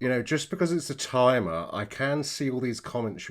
Just because it's a timer, I can see all these comments.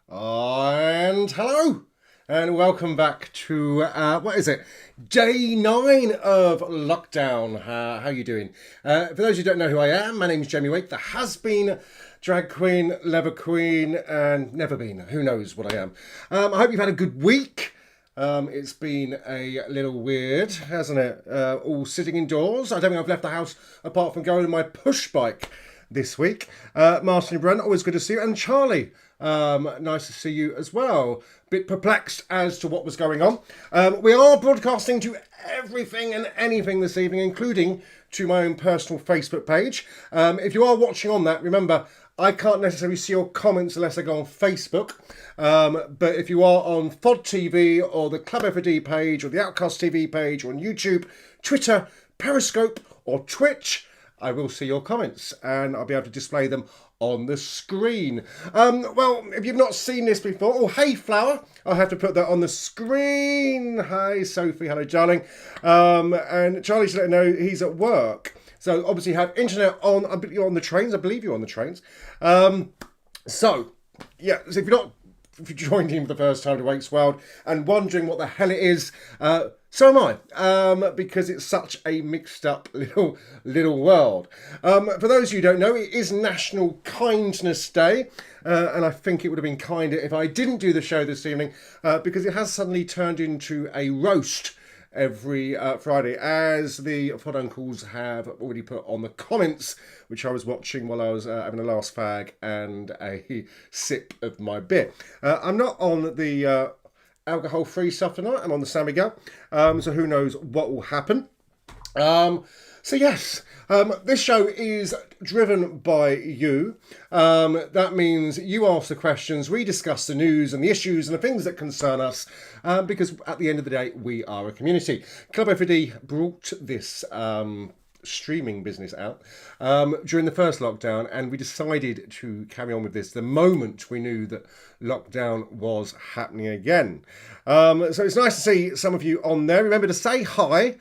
And hello, and welcome back to what is it? Day 9 of lockdown. How you doing? For those who don't know who I am, my name's Jamie Wake, the has-been drag queen, leather queen, and never been. Who knows what I am? I hope you've had a good week. It's been a little weird, hasn't it? All sitting indoors. I don't think I've left the house apart from going on my push bike this week. Martin Brunt, always good to see you. And Charlie, nice to see you as well. Bit perplexed as to what was going on. We are broadcasting to everything and anything this evening, including to my own personal Facebook page. If you are watching on that, remember, I can't necessarily see your comments unless I go on Facebook. But if you are on FOD TV or the Club F.O.D page or the Outcast TV page or on YouTube, Twitter, Periscope or Twitch, I will see your comments and I'll be able to display them on the screen. Well, if you've not seen this before, oh, hey, Flower, I'll have to put that on the screen. Hi, Sophie. Hello, darling. And Charlie's letting know he's at work. So obviously you have internet on. You're on the trains. I believe you're on the trains. So if you joined in for the first time to Wake's World and wondering what the hell it is, so am I, because it's such a mixed up little world. For those of you who don't know, it is National Kindness Day, and I think it would have been kinder if I didn't do the show this evening, because it has suddenly turned into a roast every Friday, as the FOD uncles have already put on the comments, which I was watching while I was having a last fag and a sip of my beer. I'm not on the alcohol-free stuff tonight. I'm on the San Miguel, so who knows what will happen. So yes, this show is driven by you. That means you ask the questions, we discuss the news and the issues and the things that concern us, because at the end of the day, we are a community. Club F.O.D brought this streaming business out during the first lockdown, and we decided to carry on with this the moment we knew that lockdown was happening again. So it's nice to see some of you on there. Remember to say hi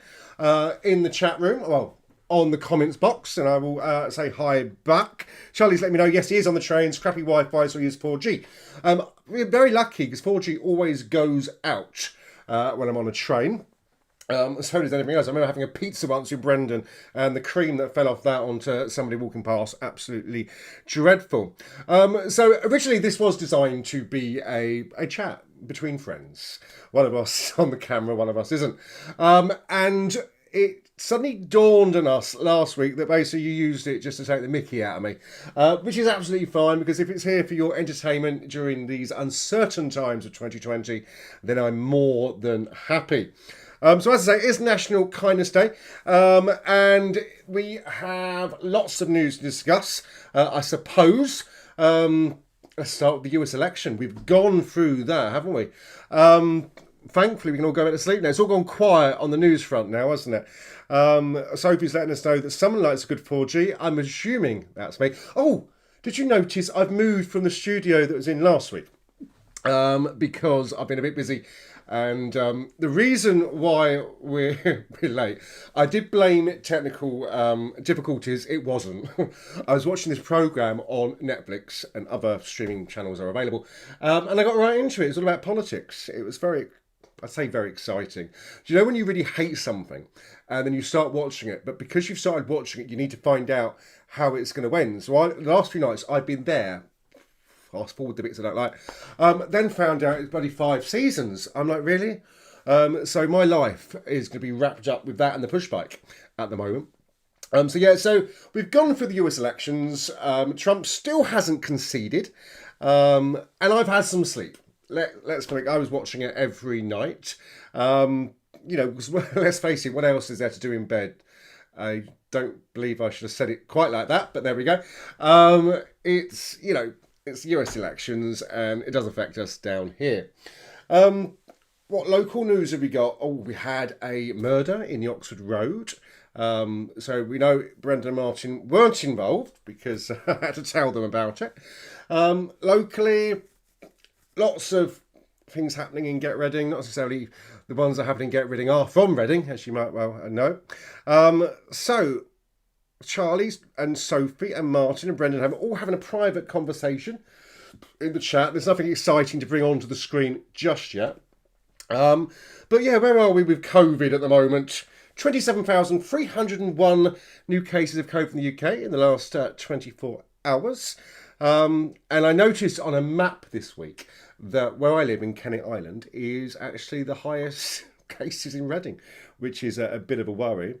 in the chat room, well, on the comments box, and I will say hi back. Charlie's letting me know, yes, he is on the trains, crappy Wi-Fi, so he uses 4G. We're very lucky because 4G always goes out when I'm on a train. So does anything else. I remember having a pizza once with Brendan, and the cream that fell off that onto somebody walking past, absolutely dreadful. So originally this was designed to be a chat between friends. One of us on the camera, one of us isn't. And it suddenly dawned on us last week that basically you used it just to take the mickey out of me, which is absolutely fine, because if it's here for your entertainment during these uncertain times of 2020, then I'm more than happy. So as I say, it is National Kindness Day, and we have lots of news to discuss, I suppose. Let's start with the US election. We've gone through that, haven't we? Thankfully, we can all go back to sleep now. It's all gone quiet on the news front now, hasn't it? Sophie's letting us know that someone likes a good 4G. I'm assuming that's me. Oh, did you notice I've moved from the studio that was in last week? Because I've been a bit busy. And the reason why we're late, I did blame technical difficulties. It wasn't. I was watching this programme on Netflix, and other streaming channels are available, and I got right into it. It was all about politics. It was very exciting. Do you know when you really hate something and then you start watching it, but because you've started watching it, you need to find out how it's going to end. So the last few nights I've been there. Fast forward the bits I don't like. Then found out it's bloody 5 seasons. I'm like, really? So my life is going to be wrapped up with that and the push bike at the moment. So we've gone through the US elections. Trump still hasn't conceded. And I've had some sleep. Let's put it, I was watching it every night. Because let's face it, what else is there to do in bed? I don't believe I should have said it quite like that, but there we go. It's US elections, and it does affect us down here. What local news have we got? Oh, we had a murder in the Oxford Road. So we know Brendan and Martin weren't involved because I had to tell them about it. Locally, lots of things happening in Get Reading. Not necessarily the ones that are happening in Get Reading are from Reading, as you might well know. So Charlie and Sophie and Martin and Brendan all having a private conversation in the chat. There's nothing exciting to bring onto the screen just yet. But yeah, where are we with COVID at the moment? 27,301 new cases of COVID in the UK in the last 24 hours. And I noticed on a map this week that where I live in Kennet Island is actually the highest cases in Reading, which is a bit of a worry.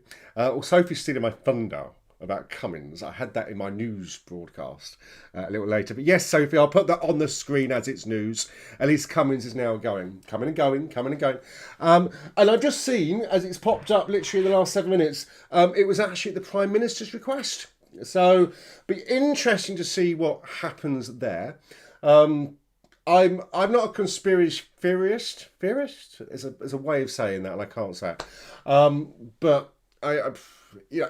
Sophie's stealing my thunder about Cummins. I had that in my news broadcast a little later. But yes, Sophie, I'll put that on the screen as it's news. At least Cummins is now coming and going. And I've just seen, as it's popped up literally in the last 7 minutes, it was actually at the Prime Minister's request. So, be interesting to see what happens there. Um, I'm not a conspiracy theorist. Theorist is a way of saying that, and I can't say it. But I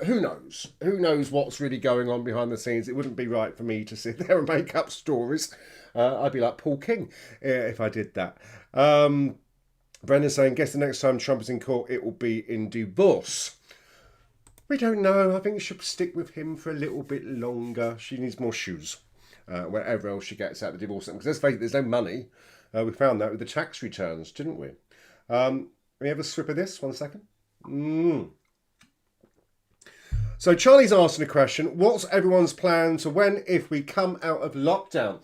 who knows? Who knows what's really going on behind the scenes? It wouldn't be right for me to sit there and make up stories. I'd be like Paul King if I did that. Brendan's saying, guess the next time Trump is in court, it will be in divorce. We don't know. I think she'll stick with him for a little bit longer. She needs more shoes. Wherever else she gets out the divorce. Because let's face it, there's no money. We found that with the tax returns, didn't we? We have a sip of this? 1 second. So Charlie's asking a question. What's everyone's plan to when if we come out of lockdown?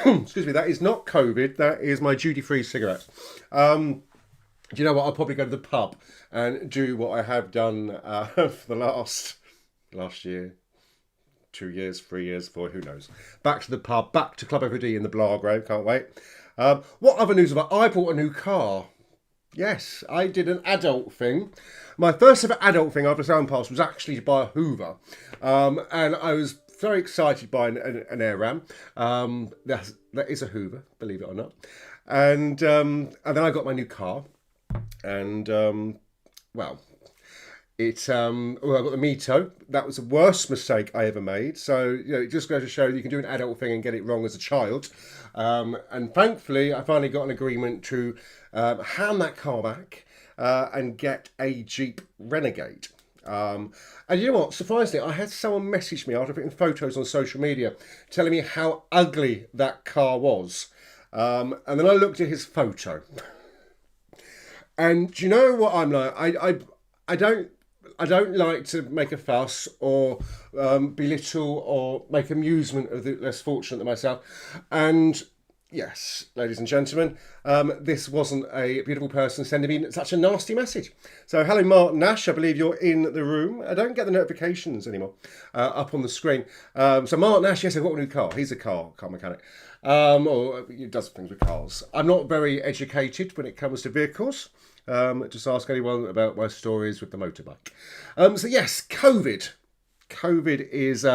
Excuse me, that is not COVID. That is my duty-free cigarettes. Do you know what? I'll probably go to the pub and do what I have done for the last year, 2 years, 3 years, 4, who knows. Back to the pub, back to Club F.O.D in the Blagrove, can't wait. What other news about? I bought a new car. Yes, I did an adult thing. My first ever adult thing after Sound Pass was actually to buy a Hoover. And I was very excited by an Air Ram. That is a Hoover, believe it or not. And then I got my new car. And, well, I got the Mito. That was the worst mistake I ever made. So, it just goes to show you can do an adult thing and get it wrong as a child. And thankfully, I finally got an agreement to hand that car back and get a Jeep Renegade. And you know what? Surprisingly, I had someone message me after putting photos on social media telling me how ugly that car was. And then I looked at his photo. And do you know what I'm like? I don't like to make a fuss or belittle or make amusement of the less fortunate than myself. And yes, ladies and gentlemen, this wasn't a beautiful person sending me such a nasty message. So hello, Mark Nash. I believe you're in the room. I don't get the notifications anymore up on the screen. So Mark Nash, yes, I've got a new car. He's a car mechanic. Or he does things with cars. I'm not very educated when it comes to vehicles. Just ask anyone about my stories with the motorbike. So yes, COVID. COVID is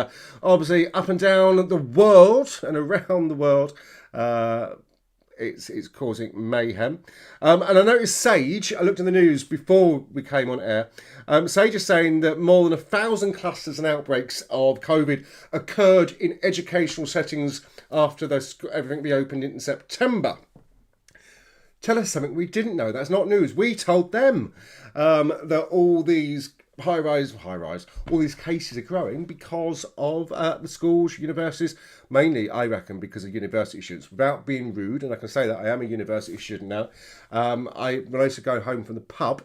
obviously up and down the world and around the world. It's causing mayhem. And I noticed Sage, I looked in the news before we came on air, Sage is saying that more than 1,000 clusters and outbreaks of COVID occurred in educational settings after everything reopened in September. Tell us something we didn't know. That's not news. We told them that all these high-rise, all these cases are growing because of the schools, universities, mainly, I reckon, because of university students. Without being rude, and I can say that I am a university student now, when I used to go home from the pub,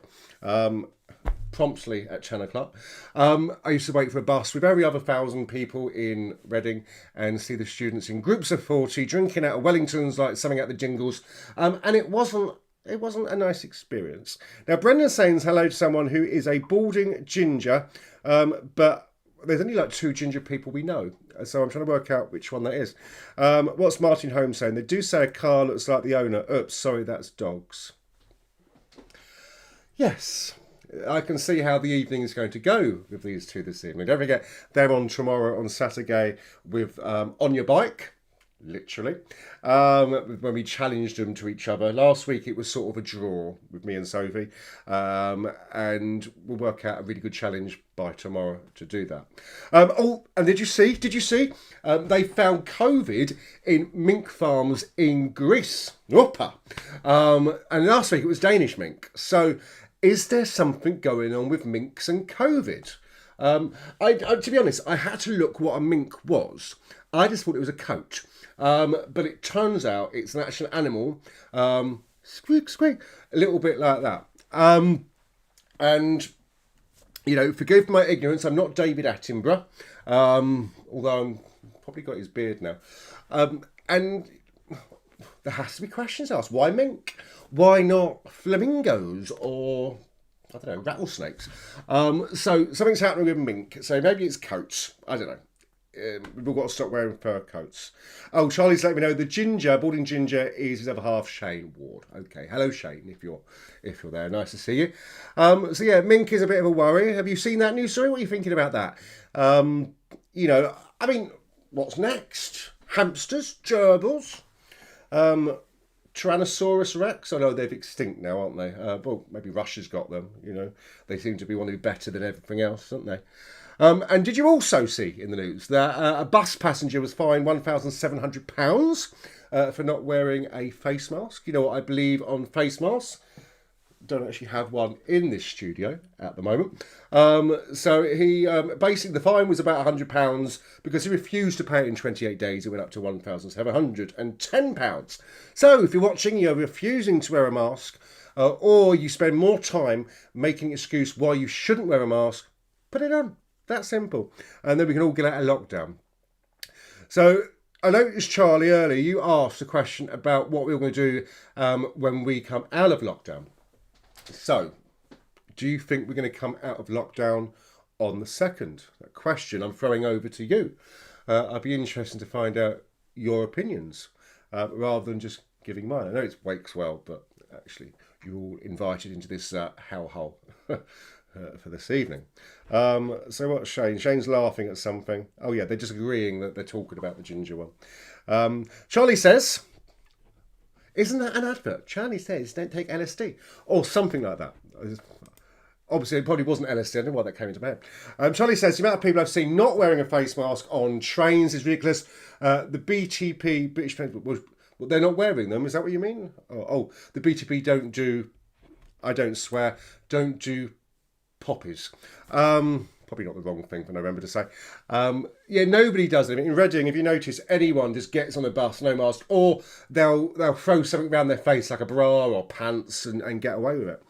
promptly at 10 o'clock, I used to wait for a bus with every other 1,000 people in Reading and see the students in groups of 40 drinking out of Wellingtons like something out the jingles, and it wasn't a nice experience. Now, Brendan's saying hello to someone who is a balding ginger, but there's only like 2 ginger people we know, so I'm trying to work out which one that is. What's Martin Holmes saying? They do say a car looks like the owner. Oops, sorry, that's dogs. Yes, I can see how the evening is going to go with these two this evening. Don't forget, they're on tomorrow on Saturday with On Your Bike. Literally, when we challenged them to each other. Last week it was sort of a draw with me and Sophie, and we'll work out a really good challenge by tomorrow to do that. And did you see? They found COVID in mink farms in Greece. Whoopa. And last week it was Danish mink. So is there something going on with minks and COVID? To be honest, I had to look what a mink was. I just thought it was a coat. But it turns out it's an actual animal, squeak, squeak, a little bit like that. And, forgive my ignorance, I'm not David Attenborough, although I'm probably got his beard now. And there has to be questions asked. Why mink? Why not flamingos or, I don't know, rattlesnakes? So something's happening with mink. So maybe it's coats. I don't know. we've all got to stop wearing fur coats. Oh, Charlie's let me know the ginger, balding ginger, is his other half, Shane Ward. Okay, hello Shane, if you're there, nice to see you. So yeah, mink is a bit of a worry. Have you seen that news story? What are you thinking about that? You know, I mean, what's next? Hamsters, gerbils, Tyrannosaurus Rex. I know they've extinct now, aren't they? Well, maybe Russia's got them. You know, they seem to be wanting to be better than everything else, don't they? And did you also see in the news that a bus passenger was fined £1,700 for not wearing a face mask? You know what I believe on face masks? Don't actually have one in this studio at the moment. So he basically, the fine was about £100 because he refused to pay it in 28 days. It went up to £1,710. So if you're watching, you're refusing to wear a mask, or you spend more time making an excuse why you shouldn't wear a mask, put it on. That simple. And then we can all get out of lockdown. So I noticed, Charlie, earlier you asked a question about what we were going to do when we come out of lockdown. So, do you think we're going to come out of lockdown on the 2nd? That question I'm throwing over to you. I'd be interested to find out your opinions rather than just giving mine. I know it's Wakeswell, but actually you're all invited into this hellhole for this evening. So what's Shane? Shane's laughing at something. Oh yeah, they're just agreeing that they're talking about the ginger one. Charlie says... Isn't that an advert? Charlie says, don't take LSD. Or something like that. Obviously, it probably wasn't LSD. I don't know why that came into my head. Charlie says, the amount of people I've seen not wearing a face mask on trains is ridiculous. The BTP, British Transport, well, they're not wearing them. Is that what you mean? Oh, the BTP don't do, I don't swear, don't do poppies. Probably not the wrong thing for November to say. Yeah, nobody does it. In Reading, if you notice, anyone just gets on the bus, no mask, or they'll throw something around their face like a bra or pants and get away with it.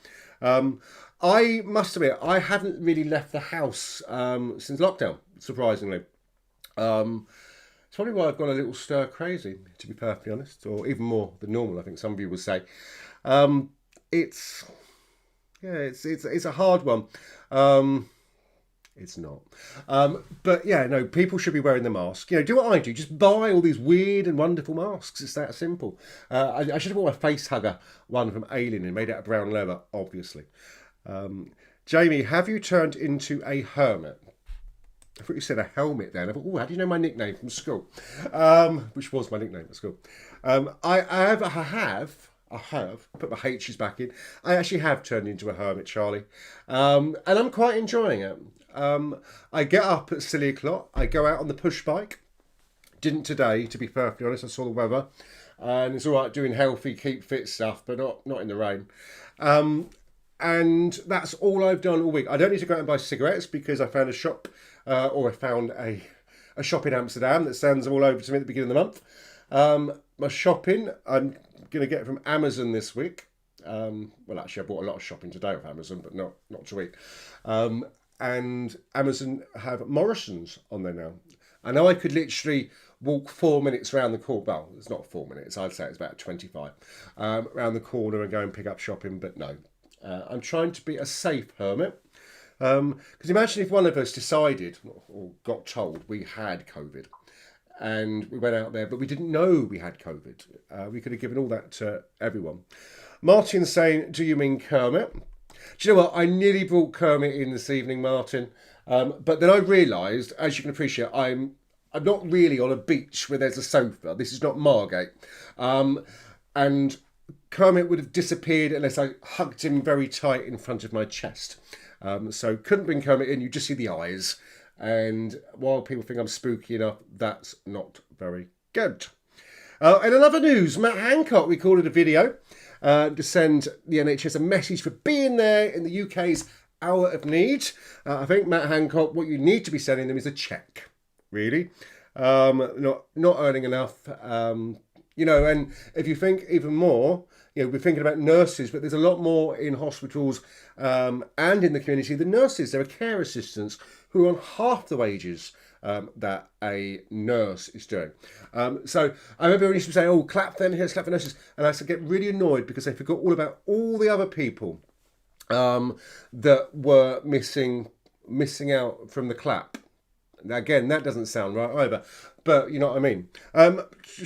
I must admit, I haven't really left the house since lockdown, surprisingly. It's probably why I've gone a little stir crazy, to be perfectly honest, or even more than normal, I think some of you would say. It's a hard one. It's not. But yeah, no, people should be wearing the mask. You know, do what I do. Just buy all these weird and wonderful masks. It's that simple. I should have bought a face hugger one from Alien and made it out of brown leather, obviously. Jamie, have you turned into a hermit? I thought you said a helmet then. I thought, oh, how do you know my nickname from school? Which was my nickname at school. I have put my H's back in. I actually have turned into a hermit, Charlie. And I'm quite enjoying it. I get up at silly o'clock. I go out on the push bike. Didn't today, to be perfectly honest. I saw the weather. And it's all right doing healthy, keep fit stuff, but not in the rain. And that's all I've done all week. I don't need to go out and buy cigarettes because I found a shop, or I found a shop in Amsterdam that sends them all over to me at the beginning of the month. My shopping, I'm going to get from Amazon this week. Well, actually, I bought a lot of shopping today off Amazon, but not to eat. And Amazon have Morrison's on there now. I know I could literally walk 4 minutes around the corner. Well, it's not 4 minutes. I'd say it's about 25 around the corner and go and pick up shopping, but no. I'm trying to be a safe hermit. Because imagine if one of us decided or got told we had COVID and we went out there, but we didn't know we had COVID. We could have given all that to everyone. Martin's saying, do you mean Kermit? Do you know what? I nearly brought Kermit in this evening, Martin. But then I realised, as you can appreciate, I'm not really on a beach where there's a sofa. This is not Margate. And Kermit would have disappeared unless I hugged him very tight in front of my chest. So couldn't bring Kermit in. You just see the eyes. And while people think I'm spooky enough, that's not very good. In another news, Matt Hancock recorded a video to send the NHS a message for being there in the UK's hour of need. I think, Matt Hancock, what you need to be sending them is a cheque, really. Not earning enough. You know, and if you think even more, you know, we're thinking about nurses, but there's a lot more in hospitals and in the community than nurses. There are care assistants who are on half the wages that a nurse is doing. So I remember when you used to say, oh, clap for nurses, clap for nurses. And I used to get really annoyed because they forgot all about all the other people that were missing out from the clap. Again, that doesn't sound right either. But you know what I mean.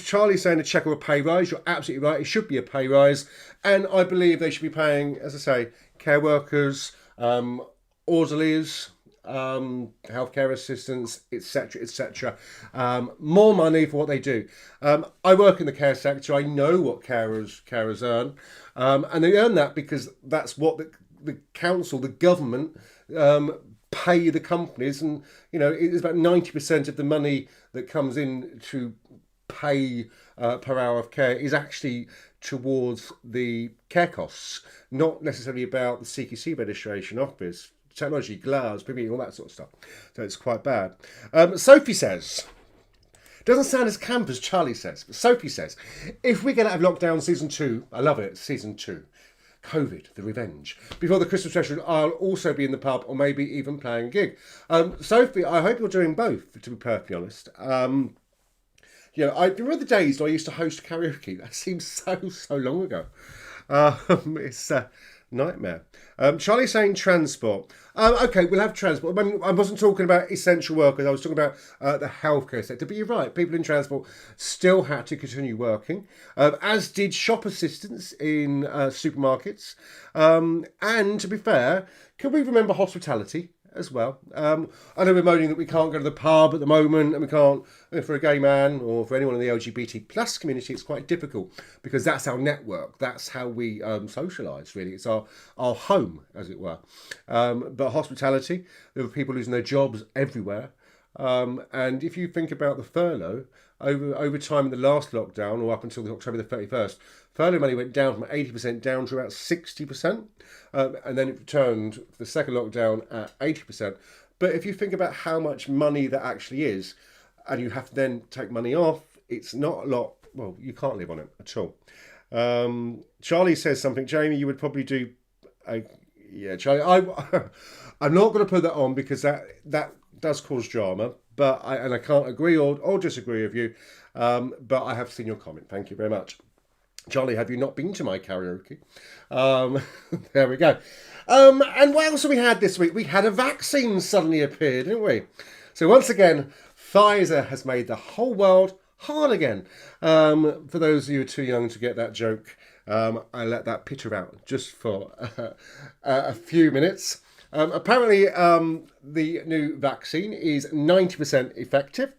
Charlie's saying a check or a pay rise. You're absolutely right. It should be a pay rise. And I believe they should be paying, as I say, care workers, orderlies, healthcare assistants, etc., etc. More money for what they do. I work in the care sector. I know what carers earn, and they earn that because that's what the council, the government, pay the companies, and you know it's about 90% of the money that comes in to pay per hour of care is actually towards the care costs, not necessarily about the CQC registration office, technology, gloves, PPE, all that sort of stuff. So it's quite bad. Sophie says, doesn't sound as camp as Charlie says, but Sophie says, if we get out of lockdown season 2, I love it, season 2, COVID, the revenge. Before the Christmas special, I'll also be in the pub or maybe even playing a gig. Sophie, I hope you're doing both, to be perfectly honest. You know, I remember the days when I used to host karaoke. That seems so long ago. It's a nightmare. Charlie's saying transport. Okay, we'll have transport. I mean, I wasn't talking about essential workers. I was talking about the healthcare sector. But you're right. People in transport still had to continue working, as did shop assistants in supermarkets. And to be fair, can we remember hospitality as well? I know we're moaning that we can't go to the pub at the moment, and we can't, for a gay man or for anyone in the LGBT plus community, it's quite difficult because that's our network, that's how we socialise, really. It's our home, as it were. But hospitality, there were people losing their jobs everywhere. And if you think about the furlough, over time in the last lockdown, or up until the October the 31st, furlough money went down from 80% down to about 60%. And then it returned for the second lockdown at 80%. But if you think about how much money that actually is, and you have to then take money off, it's not a lot. Well, you can't live on it at all. Charlie says something. Jamie, you would probably do... yeah, Charlie, I'm not going to put that on because that does cause drama. But I can't agree or disagree with you. But I have seen your comment. Thank you very much. Charlie, have you not been to my karaoke? There we go. And what else have we had this week? We had a vaccine suddenly appear, didn't we? So once again, Pfizer has made the whole world hard again. For those of you who are too young to get that joke, I let that pitter out just for a few minutes. Apparently, the new vaccine is 90% effective.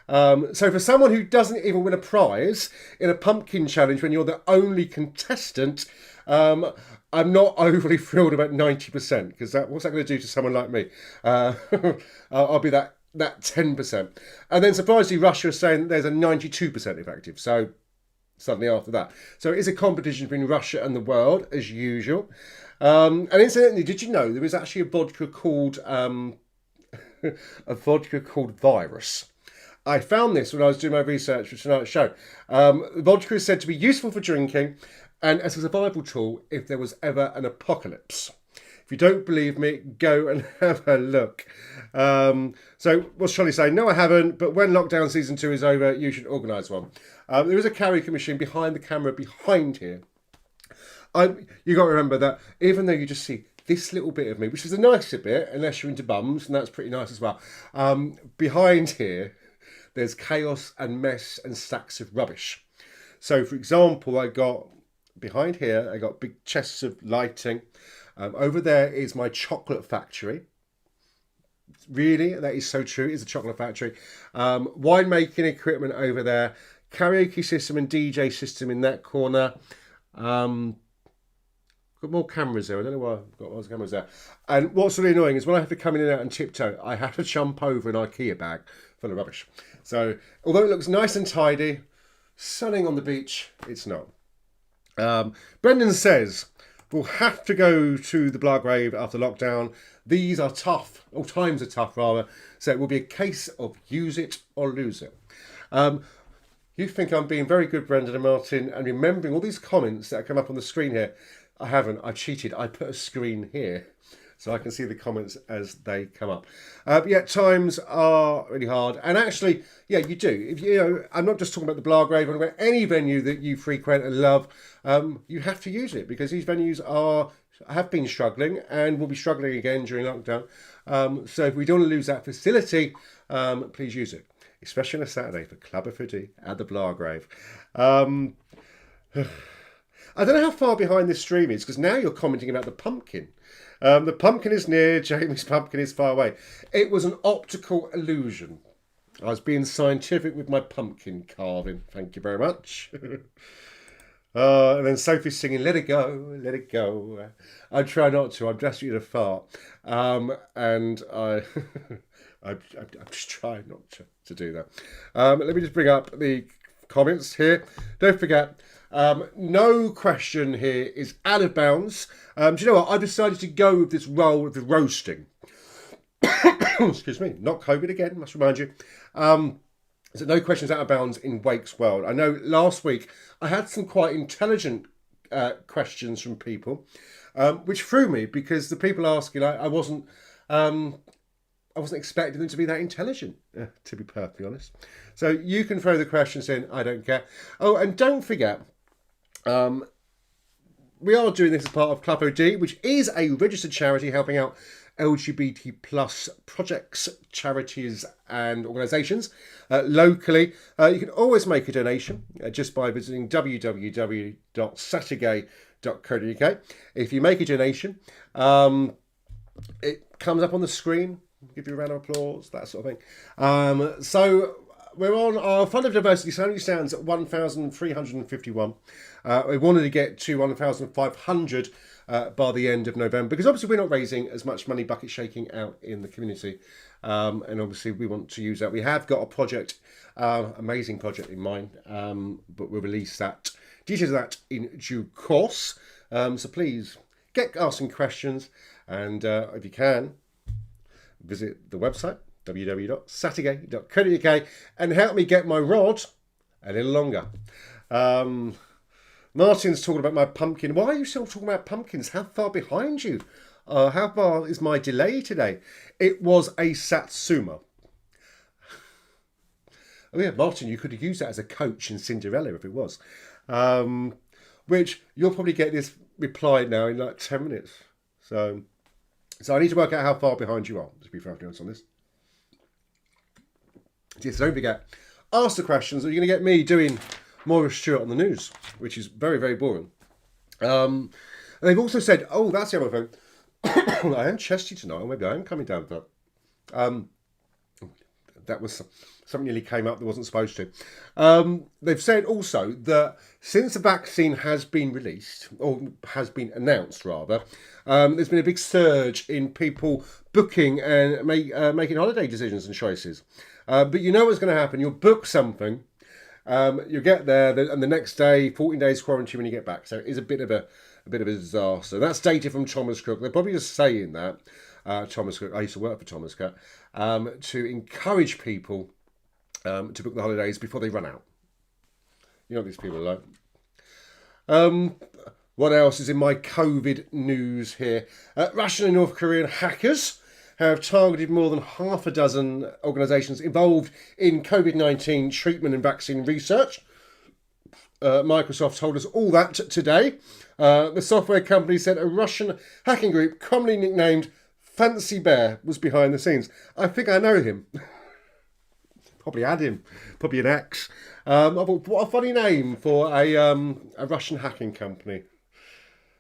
So for someone who doesn't even win a prize in a pumpkin challenge when you're the only contestant, I'm not overly thrilled about 90% because what's that going to do to someone like me? I'll be that 10%. And then surprisingly, Russia is saying that there's a 92% effective. So suddenly after that. So it is a competition between Russia and the world, as usual. And incidentally, did you know there is actually a vodka called Virus? I found this when I was doing my research for tonight's show. Vodka is said to be useful for drinking and as a survival tool if there was ever an apocalypse. If you don't believe me, go and have a look. So what's Charlie saying? No, I haven't, but when lockdown season 2 is over, you should organise one. There is a karaoke machine behind the camera behind here. You got to remember that even though you just see this little bit of me, which is a nicer bit, unless you're into bums, and that's pretty nice as well, behind here, there's chaos and mess and stacks of rubbish. So, for example, behind here, I got big chests of lighting. Over there is my chocolate factory. Really, that is so true. It is a chocolate factory. Winemaking equipment over there. Karaoke system and DJ system in that corner. Got more cameras there. I don't know why I've got all those cameras there. And what's really annoying is when I have to come in and out and tiptoe, I have to jump over an IKEA bag full of rubbish. So, although it looks nice and tidy, sunning on the beach, it's not. Brendan says, we'll have to go to the Blagrave after lockdown. These are tough, or times are tough rather, so it will be a case of use it or lose it. You think I'm being very good, Brendan and Martin, and remembering all these comments that come up on the screen here. I haven't, I cheated, I put a screen here so I can see the comments as they come up. Yeah, times are really hard. And actually, yeah, you do. I'm not just talking about the Blagrave, I'm about any venue that you frequent and love. You have to use it because these venues have been struggling and will be struggling again during lockdown. So if we don't want to lose that facility, please use it, especially on a Saturday for Club F.O.D at the Blargrave. I don't know how far behind this stream is, because now you're commenting about the pumpkin. The pumpkin is near, Jamie's pumpkin is far away. It was an optical illusion. I was being scientific with my pumpkin carving. Thank you very much. And then Sophie's singing, let it go, let it go. I try not to, I'm desperate to fart. And I, I'm just trying not to do that. Let me just bring up the comments here. Don't forget, no question here is out of bounds. Do you know what? I've decided to go with this role of the roasting. Excuse me, not COVID again, must remind you. So no questions out of bounds in Wake's world. I know last week I had some quite intelligent questions from people, which threw me because the people asking, I wasn't expecting them to be that intelligent, to be perfectly honest. So you can throw the questions in, I don't care. Oh, and don't forget, we are doing this as part of Club F.O.D, which is a registered charity helping out LGBT plus projects, charities and organisations locally. You can always make a donation just by visiting www.sattergay.co.uk. If you make a donation, it comes up on the screen, give you a round of applause, that sort of thing. So we're on our Fund of Diversity, so only stands at 1,351. We wanted to get to 1,500 by the end of November, because obviously we're not raising as much money bucket shaking out in the community, and obviously we want to use that. We have got a project, amazing project in mind, but we'll release that, details of that in due course. So please get asking questions, and if you can, visit the website www.sattergay.co.uk and help me get my rod a little longer. Martin's talking about my pumpkin. Why are you still talking about pumpkins? How far behind you? How far is my delay today? It was a Satsuma. Oh yeah, Martin, you could have used that as a coach in Cinderella if it was. Which you'll probably get this reply now in like 10 minutes. So I need to work out how far behind you are, to be perfectly honest on this. Yes, don't forget, ask the questions, or you're going to get me doing Maurice Stewart on the news, which is very, very boring. And they've also said, oh, that's the other thing. I am chesty tonight, or maybe I am coming down with that. That was something nearly came up that wasn't supposed to. They've said also that since the vaccine has been released, or has been announced rather, there's been a big surge in people booking and making holiday decisions and choices. But you know what's going to happen. You'll book something, you'll get there, and the next day, 14 days quarantine when you get back. So it is a bit of a disaster. That's data from Thomas Cook. They're probably just saying that. Thomas Cook, I used to work for Thomas Cook, to encourage people to book the holidays before they run out. You know what these people are like. What else is in my COVID news here? Russian and North Korean hackers have targeted more than half a dozen organisations involved in COVID-19 treatment and vaccine research. Microsoft told us all that today. The software company said a Russian hacking group, commonly nicknamed Fancy Bear, was behind the scenes. I think I know him. Probably had him. Probably an ex. I thought, what a funny name for a Russian hacking company.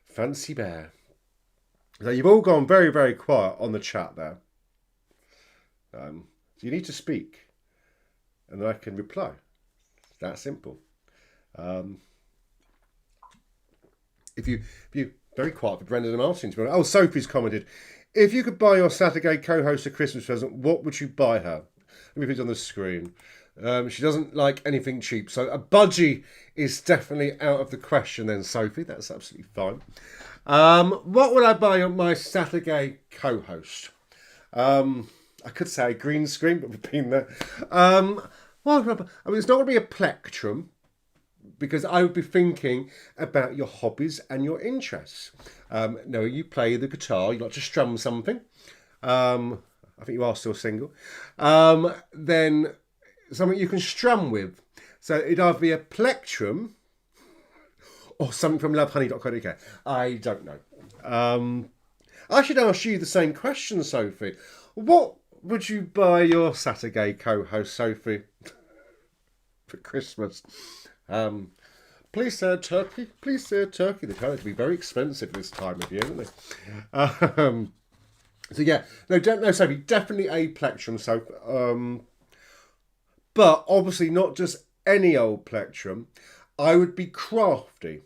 Fancy Bear. So you've all gone very, very quiet on the chat there. So you need to speak, and then I can reply. It's that simple. If you very quiet for Brendan and Martin. Oh, Sophie's commented, if you could buy your Saturday co-host a Christmas present, what would you buy her? Let me put it on the screen. She doesn't like anything cheap, so a budgie is definitely out of the question then, Sophie. That's absolutely fine. What would I buy on my Saturday co-host? I could say a green screen, but we've been there. Well, I mean, it's not going to be a plectrum, because I would be thinking about your hobbies and your interests. No, you play the guitar, you like to strum something. I think you are still single. Then something you can strum with. So it'd either be a plectrum or something from lovehoney.co.uk. I don't know. I should ask you the same question, Sophie. What would you buy your Saturday co-host Sophie for Christmas? Please say a turkey. Please say a turkey. They tend to be very expensive this time of year, don't they? So yeah, no, Sophie, definitely a plectrum soap. But obviously not just any old plectrum. I would be crafty.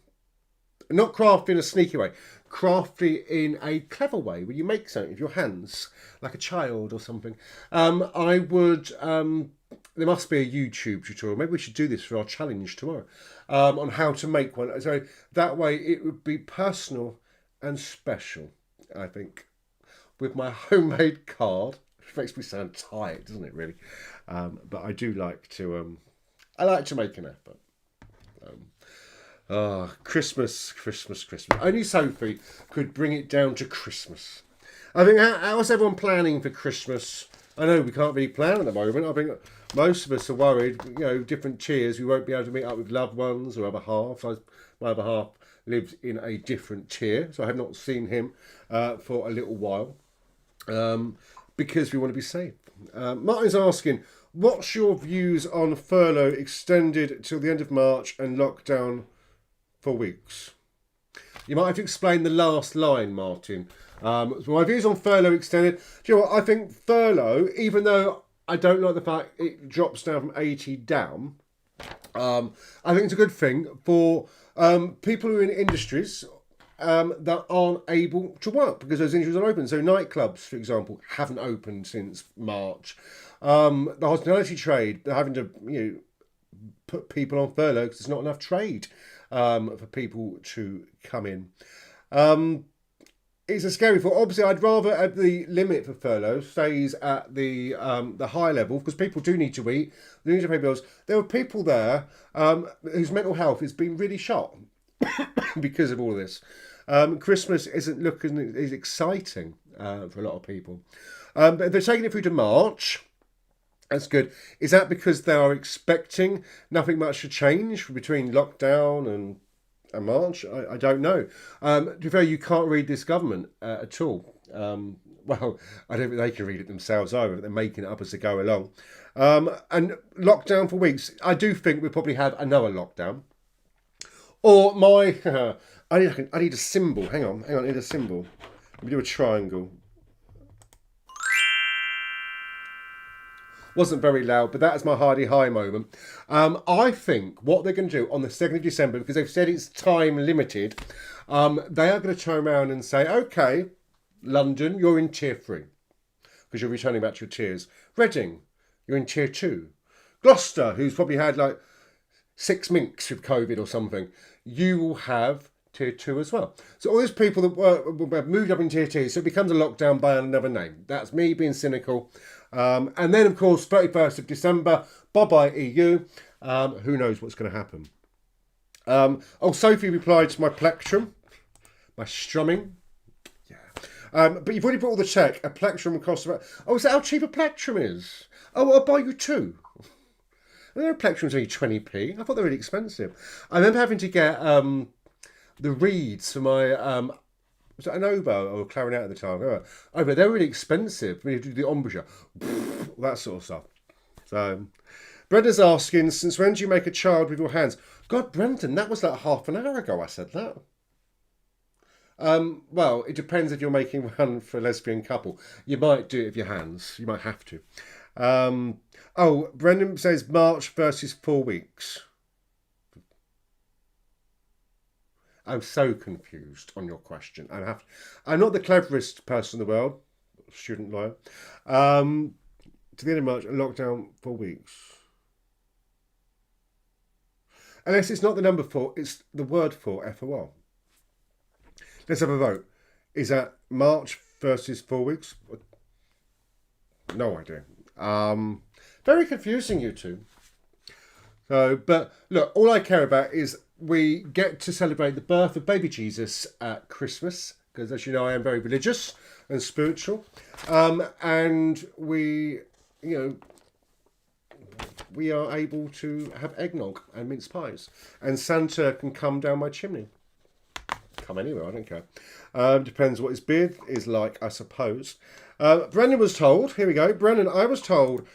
Not crafty in a sneaky way. Crafty in a clever way, where you make something with your hands, like a child or something. I would... there must be a YouTube tutorial. Maybe we should do this for our challenge tomorrow. On how to make one. So that way it would be personal and special, I think. With my homemade card, which makes me sound tight, doesn't it? Really, but I do like to. I like to make an effort. Christmas. Only Sophie could bring it down to Christmas. I think. How's everyone planning for Christmas? I know we can't really plan at the moment. I think most of us are worried. Different tiers. We won't be able to meet up with loved ones or other halves. My other half lives in a different tier, so I have not seen him for a little while. Because we want to be safe. Martin's asking, what's your views on furlough extended till the end of March and lockdown for weeks? You might have to explain the last line, Martin. So my views on furlough extended. Do you know what? I think furlough, even though I don't like the fact it drops down from 80 down, I think it's a good thing for people who are in industries that aren't able to work because those industries aren't open. So nightclubs, for example, haven't opened since March. The hospitality trade, they're having to put people on furlough because there's not enough trade for people to come in. It's a scary thought. Obviously, I'd rather at the limit for furlough stays at the high level because people do need to eat, they need to pay bills. There are people there whose mental health has been really shot because of all of this. Christmas isn't looking as exciting for a lot of people. But if they're taking it through to March, that's good. Is that because they are expecting nothing much to change between lockdown and March? I don't know. To be fair, you can't read this government at all. Well, I don't think they can read it themselves either. They're making it up as they go along. And lockdown for weeks. I do think we'll probably have another lockdown. Or I need a symbol. Hang on, I need a symbol. Let me do a triangle. Wasn't very loud, but that is my Hardy High moment. I think what they're going to do on the 2nd of December, because they've said it's time limited, they are going to turn around and say, okay, London, you're in tier 3, because you're returning back to your tiers. Reading, you're in tier 2. Gloucester, who's probably had like 6 minks with COVID or something, you will have tier 2 as well. So all these people that have moved up in tier 2, so it becomes a lockdown by another name. That's me being cynical. And then, of course, 31st of December, bye-bye EU. Who knows what's going to happen. Sophie replied to my plectrum, my strumming. Yeah. But you've already brought all the check. A plectrum will cost about... is that how cheap a plectrum is? I'll buy you 2. I know plectrums only 20p. I thought they were really expensive. I remember having to get the reeds for my was it an oboe or a clarinet at the time? But they're really expensive. We have to do the embouchure, that sort of stuff. So Brenda's asking, since when do you make a child with your hands? God, Brendan, that was like half an hour ago I said that. Well, it depends if you're making one for a lesbian couple. You might do it with your hands. You might have to. Brendan says March versus 4 weeks. I'm so confused on your question. I'm not the cleverest person in the world, student lawyer. To the end of March, a lockdown 4 weeks. Unless it's not the number 4, it's the word 4, F-O-R. Let's have a vote. Is that March versus 4 weeks? No idea. Very confusing, you two. So, but look, all I care about is we get to celebrate the birth of baby Jesus at Christmas, because as you know, I am very religious and spiritual. And we are able to have eggnog and mince pies, and Santa can come down my chimney. come anywhere, I don't care. Depends what his beard is like, I suppose. Brendan was told, here we go, Brendan, I was told,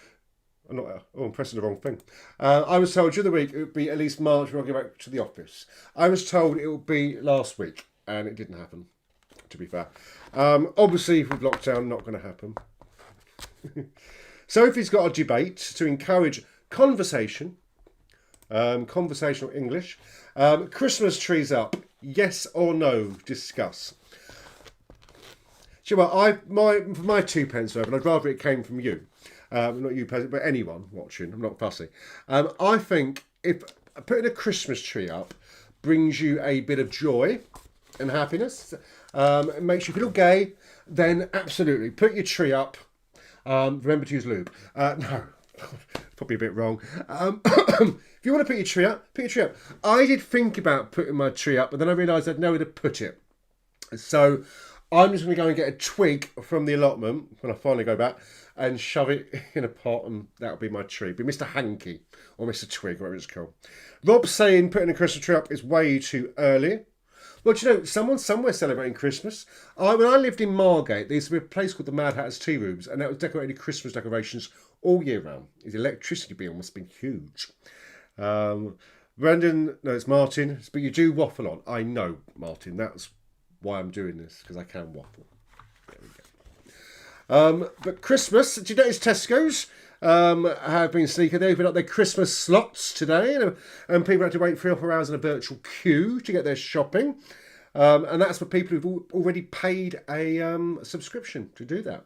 I'm pressing the wrong thing. I was told during the week it would be at least March when I go back to the office. I was told it would be last week, and it didn't happen, to be fair. Obviously, with lockdown, not going to happen. Sophie's got a debate to encourage conversation, conversational English. Christmas trees up, yes or no, discuss. Do you know what, for my 2 pence over, and I'd rather it came from you. Not you, but anyone watching. I'm not fussy. I think if putting a Christmas tree up brings you a bit of joy and happiness, it makes you feel gay, then absolutely put your tree up. Remember to use lube. No, probably a bit wrong. If you want to put your tree up, put your tree up. I did think about putting my tree up, but then I realised I'd nowhere to put it. So I'm just going to go and get a twig from the allotment when I finally go back and shove it in a pot, and that'll be my tree. Be Mr. Hanky or Mr. Twig, whatever it's called. Rob's saying putting a Christmas tree up is way too early. Well, do you know, someone's somewhere celebrating Christmas. When I lived in Margate, there used to be a place called the Mad Hatter's Tea Rooms, and that was decorated Christmas decorations all year round. His electricity bill must have been huge. Brendan, no, it's Martin, but you do waffle on. I know, Martin, that's why I'm doing this, because I can waffle. There we go. But Christmas, do you notice Tesco's have been sneaky? They opened up their Christmas slots today, and people had to wait 3 or 4 hours in a virtual queue to get their shopping. And that's for people who've already paid a subscription to do that.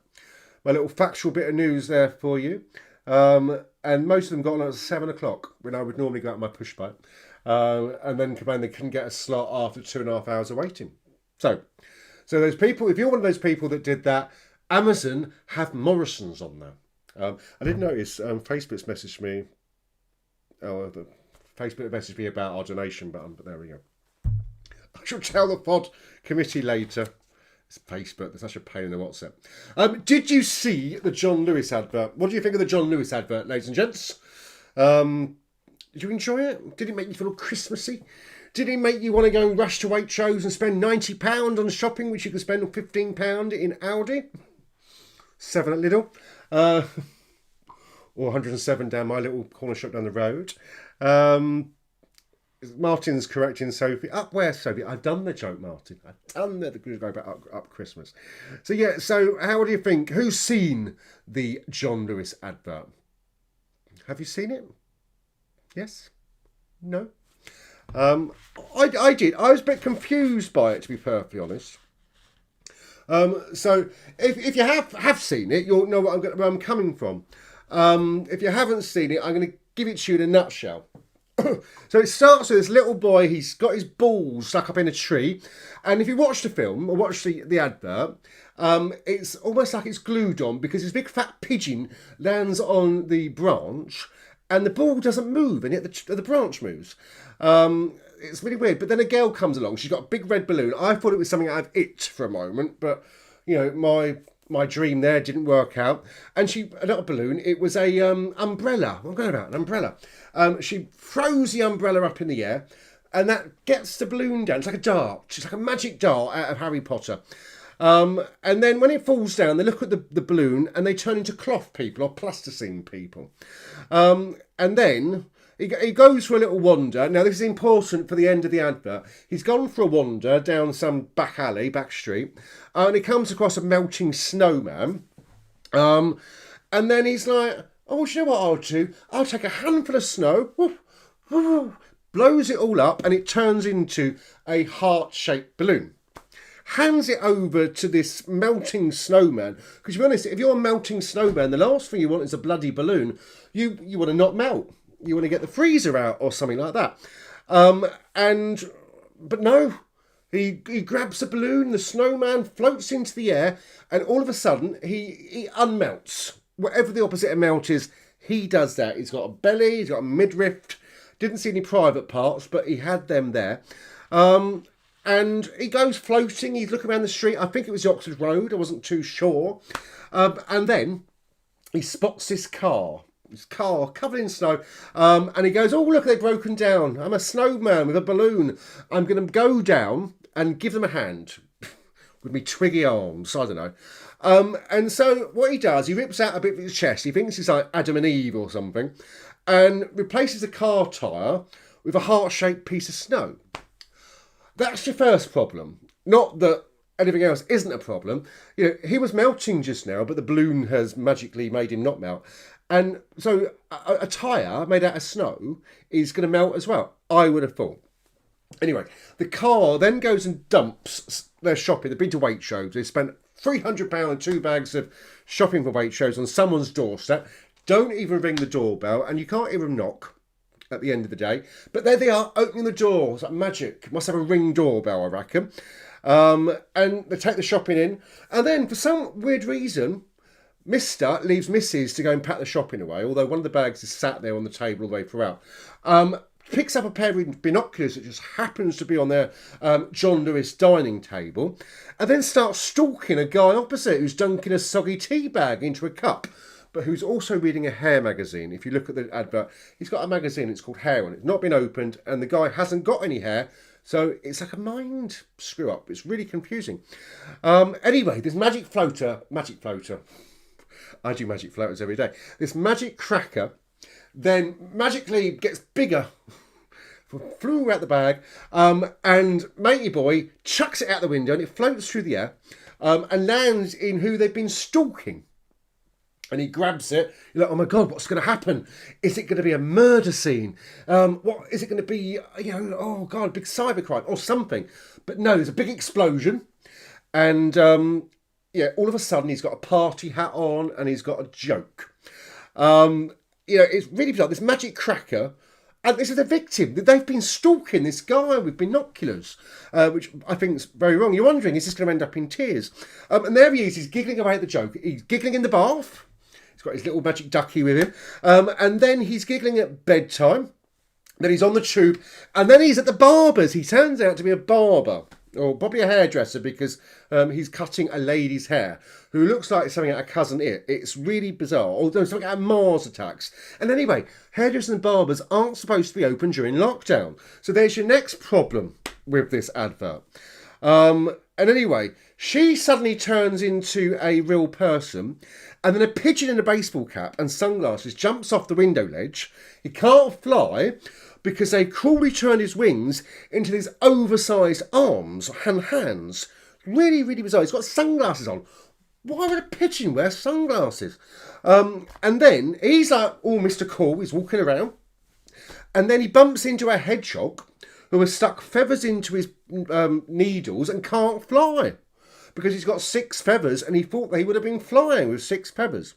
My little factual bit of news there for you. And most of them got on at 7 o'clock when I would normally go out on my push bike. And then complain they couldn't get a slot after 2.5 hours of waiting. So those people, if you're one of those people that did that, Amazon have Morrison's on there. I did notice Facebook's messaged me. The Facebook messaged me about our donation button, but there we go. I shall tell the F.O.D committee later. It's Facebook. There's such a pain in the WhatsApp. Did you see the John Lewis advert? What do you think of the John Lewis advert, ladies and gents? Did you enjoy it? Did it make you feel Christmassy? Did it make you want to go and rush to Waitrose and spend £90 on shopping, which you could spend on £15 in Aldi? 7 at Lidl. Or 107 down my little corner shop down the road. Martin's correcting Sophie. Up where, Sophie? I've done the joke, Martin. I've done the joke about up Christmas. So, yeah, so how do you think? Who's seen the John Lewis advert? Have you seen it? Yes? No? I did. I was a bit confused by it, to be perfectly honest. So if you have seen it, you'll know where I'm coming from. If you haven't seen it, I'm going to give it to you in a nutshell. So it starts with this little boy. He's got his balls stuck up in a tree, and if you watch the film or watch the advert, it's almost like it's glued on because this big fat pigeon lands on the branch, and the ball doesn't move, and yet the branch moves. It's really weird. But then a girl comes along. She's got a big red balloon. I thought it was something out of It for a moment, but you know, my dream there didn't work out. And not a balloon, it was a umbrella. What am I going about? An umbrella. She throws the umbrella up in the air, and that gets the balloon down. It's like a dart. It's like a magic dart out of Harry Potter. And then when it falls down, they look at the balloon and they turn into cloth people or plasticine people. And then he goes for a little wander. Now, this is important for the end of the advert. He's gone for a wander down some back street, and he comes across a melting snowman. And then he's like, oh, do you know what I'll do? I'll take a handful of snow, blows it all up, and it turns into a heart-shaped balloon. Hands it over to this melting snowman. Because to be honest, if you're a melting snowman, the last thing you want is a bloody balloon. You want to not melt. You want to get the freezer out or something like that. But no, he grabs the balloon, the snowman floats into the air, and all of a sudden he unmelts. Whatever the opposite of melt is, he does that. He's got a belly, he's got a midriff. Didn't see any private parts, but he had them there. And he goes floating, he's looking around the street. I think it was the Oxford Road, I wasn't too sure. And then he spots this car covered in snow, and he goes, oh, look, they've broken down. I'm a snowman with a balloon. I'm going to go down and give them a hand with me twiggy arms, I don't know. And so what he does, he rips out a bit of his chest. He thinks it's like Adam and Eve or something, and replaces a car tyre with a heart-shaped piece of snow. That's your first problem. Not that anything else isn't a problem. You know, he was melting just now, but the balloon has magically made him not melt. And so a tyre made out of snow is going to melt as well, I would have thought. Anyway, the car then goes and dumps their shopping. They've been to Waitrose. They spent £300 and 2 bags of shopping for Waitrose on someone's doorstep. Don't even ring the doorbell, and you can't even knock at the end of the day. But there they are, opening the door. It's like magic. Must have a ring doorbell, I reckon. And they take the shopping in. And then, for some weird reason, Mr. leaves Mrs. to go and pack the shopping away, although one of the bags is sat there on the table all the way throughout. Picks up a pair of binoculars that just happens to be on their John Lewis dining table, and then starts stalking a guy opposite who's dunking a soggy tea bag into a cup, but who's also reading a hair magazine. If you look at the advert, he's got a magazine, it's called Hair, and it's not been opened, and the guy hasn't got any hair, so it's like a mind screw up. It's really confusing. Anyway, this magic floater, I do magic floaters every day. This magic cracker then magically gets bigger, flew out the bag, and Matey Boy chucks it out the window and it floats through the air and lands in who they've been stalking. And he grabs it. You're like, oh my God, what's going to happen? Is it going to be a murder scene? What is it going to be? You know, oh God, a big cybercrime or something. But no, there's a big explosion. And yeah, all of a sudden he's got a party hat on and he's got a joke. You know, it's really bizarre. This magic cracker, and this is the victim. They've been stalking this guy with binoculars, which I think is very wrong. You're wondering, is this going to end up in tears? And there he is. He's giggling away at the joke. He's giggling in the bath. He's got his little magic ducky with him. And then he's giggling at bedtime. Then he's on the tube. And then he's at the barber's. He turns out to be a barber. Or probably a hairdresser, because he's cutting a lady's hair who looks like something out of Cousin It. It's really bizarre. Although something out of Mars Attacks. And anyway, hairdressers and barbers aren't supposed to be open during lockdown. So there's your next problem with this advert. And anyway, she suddenly turns into a real person, and then a pigeon in a baseball cap and sunglasses jumps off the window ledge. He can't fly because they've cruelly turned his wings into these oversized arms and hands. Really, really bizarre. He's got sunglasses on. Why would a pigeon wear sunglasses? And then he's like, oh, Mr. Cool, he's walking around. And then he bumps into a hedgehog who has stuck feathers into his needles and can't fly, because he's got 6 feathers and he thought they would have been flying with 6 feathers.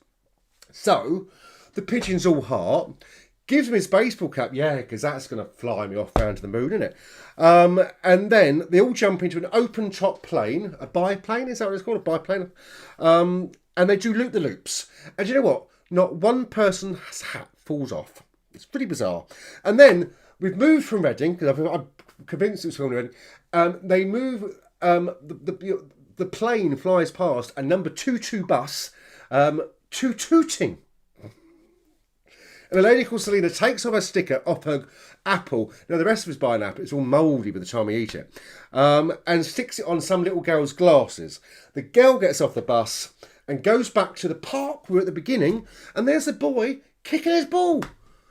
So the pigeon's all heart. Gives him his baseball cap, yeah, because that's going to fly me off round to the moon, isn't it? And then they all jump into an open-top plane, a biplane, is that what it's called, a biplane? And they do loop-the-loops. And you know what? Not one person's hat falls off. It's pretty bizarre. And then we've moved from Reading, because I'm convinced it was filmed in Reading. They move, the plane flies past a number 22 bus, tooting. And a lady called Selena takes off her sticker off her apple. Now, the rest of us buy an apple. It's all mouldy by the time we eat it. And sticks it on some little girl's glasses. The girl gets off the bus and goes back to the park we were at the beginning. And there's the boy kicking his ball.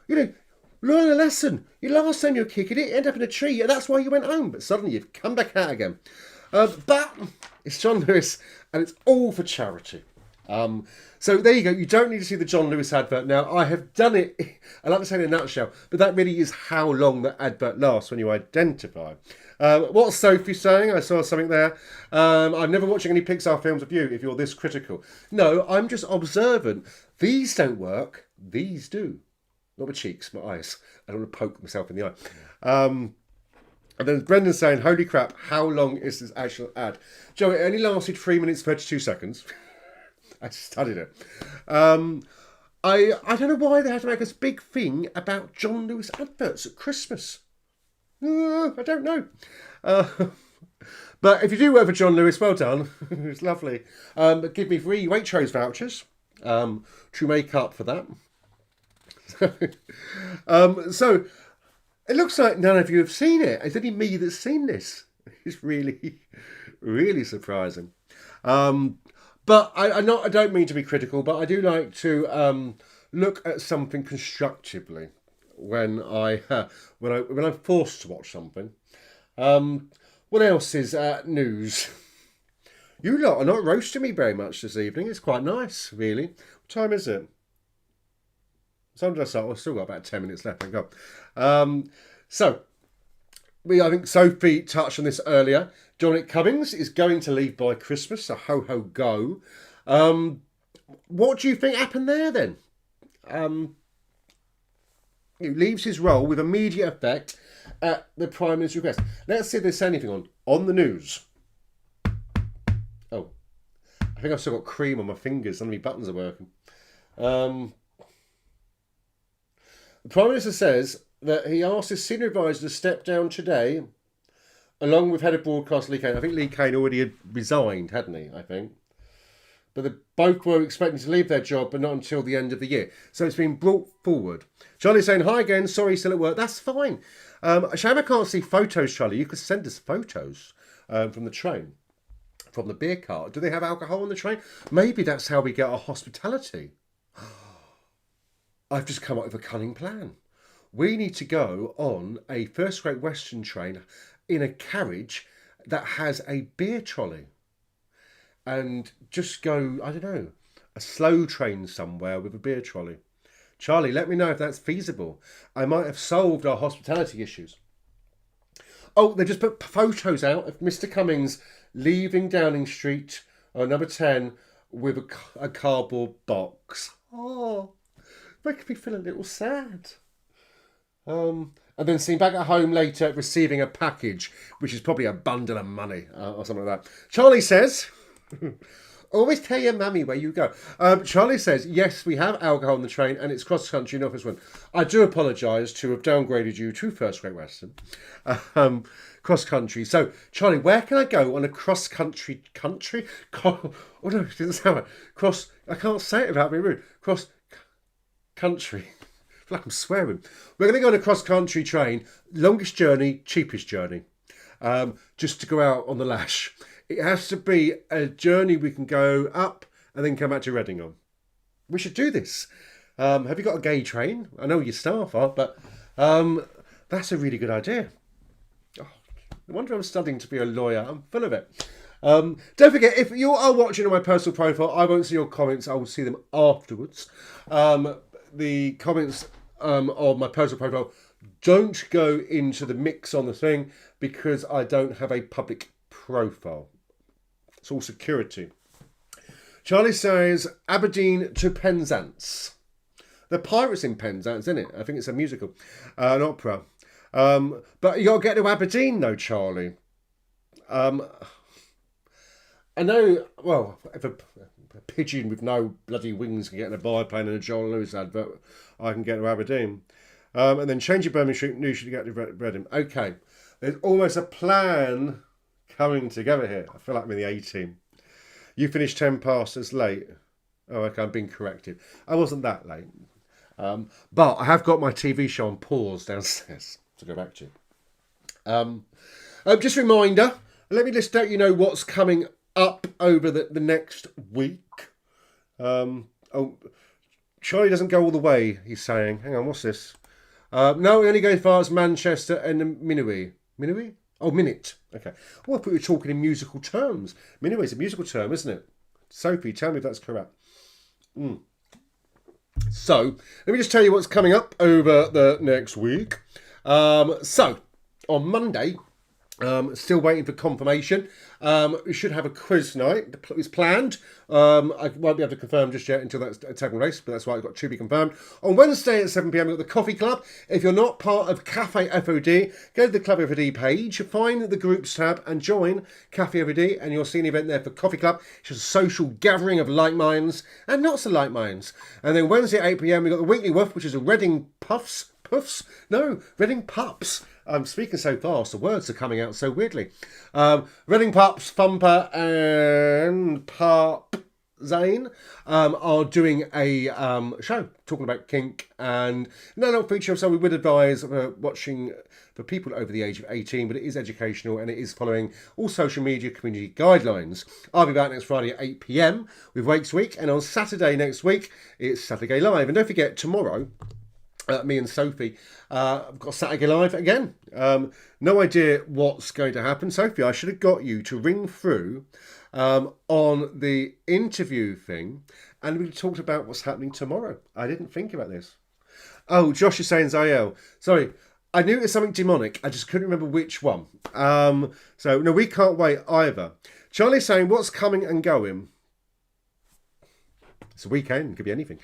You know, learn a lesson. Last time you were kicking it, you end up in a tree. And that's why you went home. But suddenly you've come back out again. But it's John Lewis, and it's all for charity. So there you go. You don't need to see the John Lewis advert now. I have done it, I like to say in a nutshell, but that really is how long the advert lasts when you identify. What's Sophie saying? I saw something there. I'm never watching any Pixar films of you if you're this critical. No, I'm just observant. These don't work. These do. Not my cheeks, my eyes. I don't want to poke myself in the eye. And then Brendan saying, holy crap, how long is this actual ad? Joe, it only lasted 3 minutes, 32 seconds. I studied it. I don't know why they had to make this big thing about John Lewis adverts at Christmas. I don't know. But if you do work for John Lewis, well done. It's lovely. Give me free Waitrose vouchers to make up for that. So it looks like none of you have seen it. It's only me that's seen this. It's really, really surprising. But I don't mean to be critical, but I do like to look at something constructively when when I'm forced to watch something. What else is news? You lot are not roasting me very much this evening. It's quite nice, really. What time is it? I've still got about 10 minutes left. Thank God. So, I think Sophie touched on this earlier. Dominic Cummings is going to leave by Christmas, so ho ho go. What do you think happened there then? He leaves his role with immediate effect at the Prime Minister's request. Let's see if there's anything on the news. Oh, I think I've still got cream on my fingers. None of my buttons are working. The Prime Minister says that he asked his senior advisor to step down today, along with head of broadcast Lee Kane. I think Lee Kane already had resigned, hadn't he? I think. But they both were expecting to leave their job, but not until the end of the year. So it's been brought forward. Charlie's saying, hi again, sorry, still at work. That's fine. Shame I can't see photos, Charlie. You could send us photos from the train, from the beer cart. Do they have alcohol on the train? Maybe that's how we get our hospitality. I've just come up with a cunning plan. We need to go on a first Great Western train in a carriage that has a beer trolley. And just go, I don't know, a slow train somewhere with a beer trolley. Charlie, let me know if that's feasible. I might have solved our hospitality issues. Oh, they just put photos out of Mr. Cummings leaving Downing Street, number 10, with a cardboard box. Oh, making me feel a little sad. And then seen back at home later receiving a package, which is probably a bundle of money or something like that. Charlie says... Always tell your mummy where you go. Charlie says, yes, we have alcohol on the train and it's cross-country, not Western. I do apologise to have downgraded you to First Great Western. Cross-country. So, Charlie, where can I go on a cross-country... Oh, no, it didn't sound right. I can't say it without being rude. Cross-country. I feel like I'm swearing. We're going to go on a cross-country train. Longest journey, cheapest journey. Just to go out on the lash. It has to be a journey we can go up and then come back to Reading on. We should do this. Have you got a gay train? I know your staff are, but that's a really good idea. Oh, no wonder I'm studying to be a lawyer. I'm full of it. Don't forget, if you are watching on my personal profile, I won't see your comments. I will see them afterwards. The comments on my personal profile don't go into the mix on the thing because I don't have a public profile. It's all security. Charlie says Aberdeen to Penzance. The Pirates in Penzance, isn't it? I think it's a musical, an opera. But you got to get to Aberdeen, though, Charlie. I know. Well, if a pigeon with no bloody wings can get in a biplane and a Joel Lewis advert, I can get to Aberdeen. And then change your Birmingham Street News to get to Reading. Okay, there's almost a plan coming together here. I feel like I'm in the A-team. You finished 10 past as late. Oh, okay, I'm being corrected. I wasn't that late. But I have got my TV show on pause downstairs to go back to. Just a reminder, let me just let you know what's coming up over the next week. Charlie doesn't go all the way, he's saying. Hang on, what's this? No, we only go as far as Manchester and Minuit. Minuit? Oh, minute. Okay. Oh, I thought you were talking in musical terms. Minuit is a musical term, isn't it? Sophie, tell me if that's correct. So, let me just tell you what's coming up over the next week. So, on Monday, still waiting for confirmation. We should have a quiz night. It's planned. I won't be able to confirm just yet until that's taken place, but that's why it's got to be confirmed. On Wednesday at 7 p.m, we've got the Coffee Club. If you're not part of Cafe F.O.D, go to the Club F.O.D page, find the groups tab and join Cafe F.O.D, and you'll see an event there for Coffee Club. It's just a social gathering of like minds and not so like minds. And then Wednesday at 8 p.m, we've got the Weekly Woof, which is a Reading Reading Pups. I'm speaking so fast, the words are coming out so weirdly. Reading Pups, Thumper and Pup Zane are doing a show talking about kink, and no, not feature. So we would advise watching for people over the age of 18, but it is educational and it is following all social media community guidelines. I'll be back next Friday at 8 p.m. with Wakes Week, and on Saturday next week it's Saturday Live. And don't forget, tomorrow me and Sophie, I've got Saturday Live again. No idea what's going to happen. Sophie, I should have got you to ring through on the interview thing, and we talked about what's happening tomorrow. I didn't think about this. Oh, Josh is saying Zael. Sorry, I knew it was something demonic. I just couldn't remember which one. So, no, we can't wait either. Charlie's saying, what's coming and going? It's a weekend. It could be anything.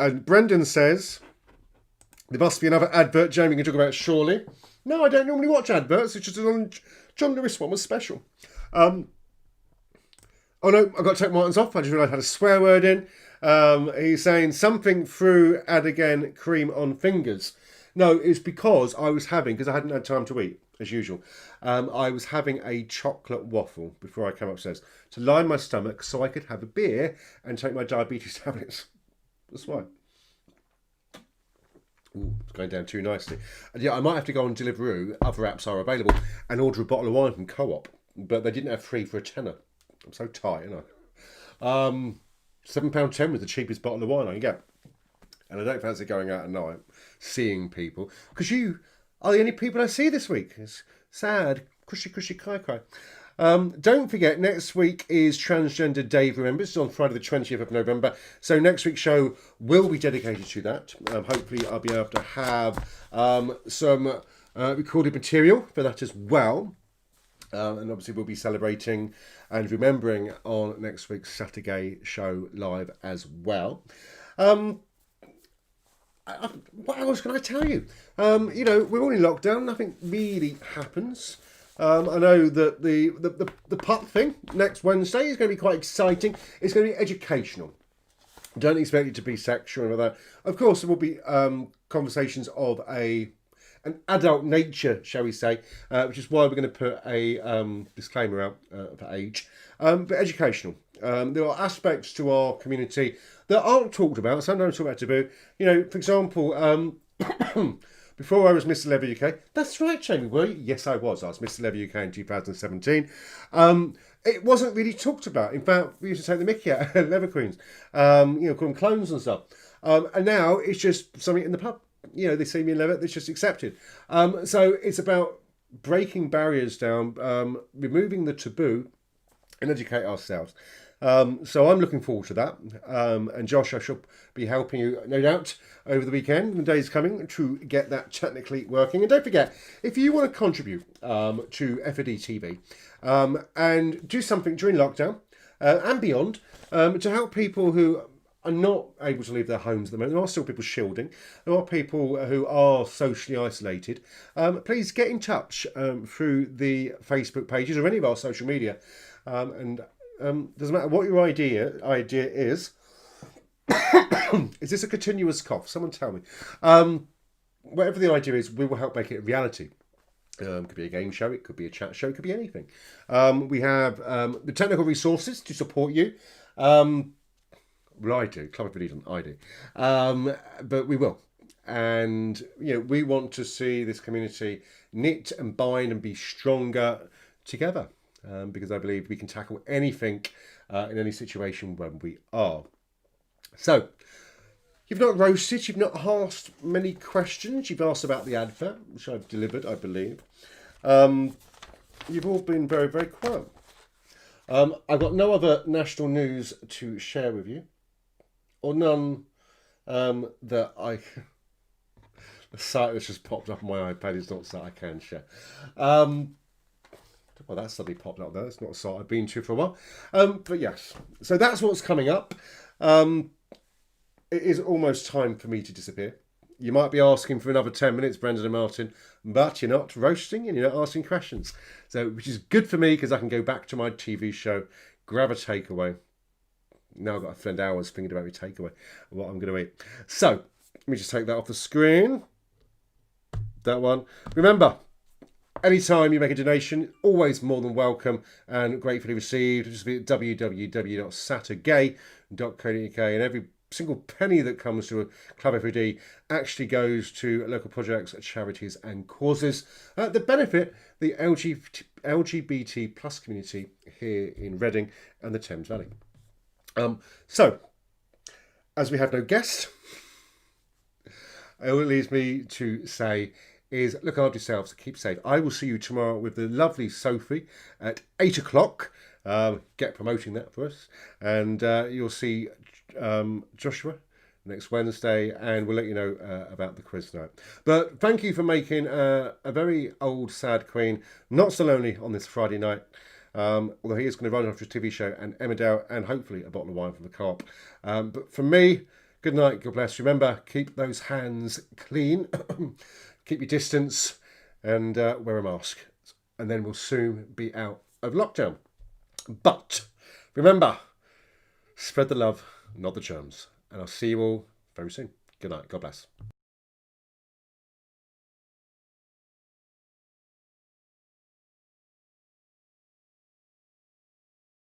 And Brendan says, there must be another advert Jamie can talk about, surely. No, I don't normally watch adverts. It's just on John Lewis one was special. Oh no, I've got to take my buttons off. I just realised I had a swear word in. He's saying something through, add again, cream on fingers. No, it's because I was having, because I hadn't had time to eat, as usual. I was having a chocolate waffle before I came upstairs to line my stomach so I could have a beer and take my diabetes tablets. That's why. Ooh, it's going down too nicely. And yeah, I might have to go on Deliveroo. Other apps are available, and order a bottle of wine from Co-op, but they didn't have free for a tenner. I'm so tight, aren't I? £7.10 was the cheapest bottle of wine I can get, and I don't fancy going out at night seeing people, because you are the only people I see this week. It's sad. Cushy, cry. Don't forget, next week is Transgender Day of Remembrance. It's on Friday the 20th of November. So next week's show will be dedicated to that. Hopefully I'll be able to have some recorded material for that as well. And obviously we'll be celebrating and remembering on next week's Saturday show live as well. What else can I tell you? We're all in lockdown. Nothing really happens. I know that the pup thing next Wednesday is going to be quite exciting. It's going to be educational. Don't expect it to be sexual or that. Of course, there will be conversations of an adult nature, shall we say, which is why we're going to put a disclaimer out for age. But educational. There are aspects to our community that aren't talked about. Sometimes talk about taboo. For example, before I was Mr. Leather UK, that's right, Jamie, were you? Yes, I was. I was Mr. Leather UK in 2017. It wasn't really talked about. In fact, we used to take the mickey out of Leather Queens, call them clones and stuff. And now it's just something in the pub. They see me in leather, it's just accepted. So it's about breaking barriers down, removing the taboo, and educate ourselves. So I'm looking forward to that. And Josh, I shall be helping you, no doubt, over the weekend and the days coming to get that technically working. And don't forget, if you want to contribute to F.O.D TV and do something during lockdown and beyond to help people who are not able to leave their homes at the moment, there are still people shielding, there are people who are socially isolated, please get in touch through the Facebook pages or any of our social media. Doesn't matter what your idea is. Is this a continuous cough? Someone tell me. Whatever the idea is, we will help make it a reality. Could be a game show, it could be a chat show, it could be anything. We have the technical resources to support you. Well, I do. Club F.O.D doesn't. I do. But we will. And, we want to see this community knit and bind and be stronger together. Because I believe we can tackle anything in any situation when we are. So, you've not roasted, you've not asked many questions. You've asked about the advert, which I've delivered, I believe. You've all been very, very quiet. I've got no other national news to share with you. Or none that I... The site that's just popped up on my iPad is not a site I can share. Well, that suddenly popped up there. It's not a site I've been to for a while. But yes, so that's what's coming up. It is almost time for me to disappear. You might be asking for another 10 minutes, Brendan and Martin, but you're not roasting and you're not asking questions. So, which is good for me because I can go back to my TV show, grab a takeaway. Now I've got to spend hours thinking about my takeaway and what I'm going to eat. So, let me just take that off the screen. That one. Remember, Anytime you make a donation, always more than welcome and gratefully received. Just visit www.sattergay.co.uk, and every single penny that comes to a Club F.O.D actually goes to local projects, charities and causes that benefit the LGBT plus community here in Reading and the Thames Valley. So, as we have no guest, all it leaves me to say is look after yourselves, keep safe. I will see you tomorrow with the lovely Sophie at 8 o'clock. Get promoting that for us. And you'll see Joshua next Wednesday, and we'll let you know about the quiz tonight. But thank you for making a very old, sad Queen not so lonely on this Friday night. Although he is going to run off to his TV show and Emmerdale and hopefully a bottle of wine from the co-op. But for me, good night, God bless. Remember, keep those hands clean, keep your distance, and wear a mask. And then we'll soon be out of lockdown. But remember, spread the love, not the germs. And I'll see you all very soon. Good night. God bless.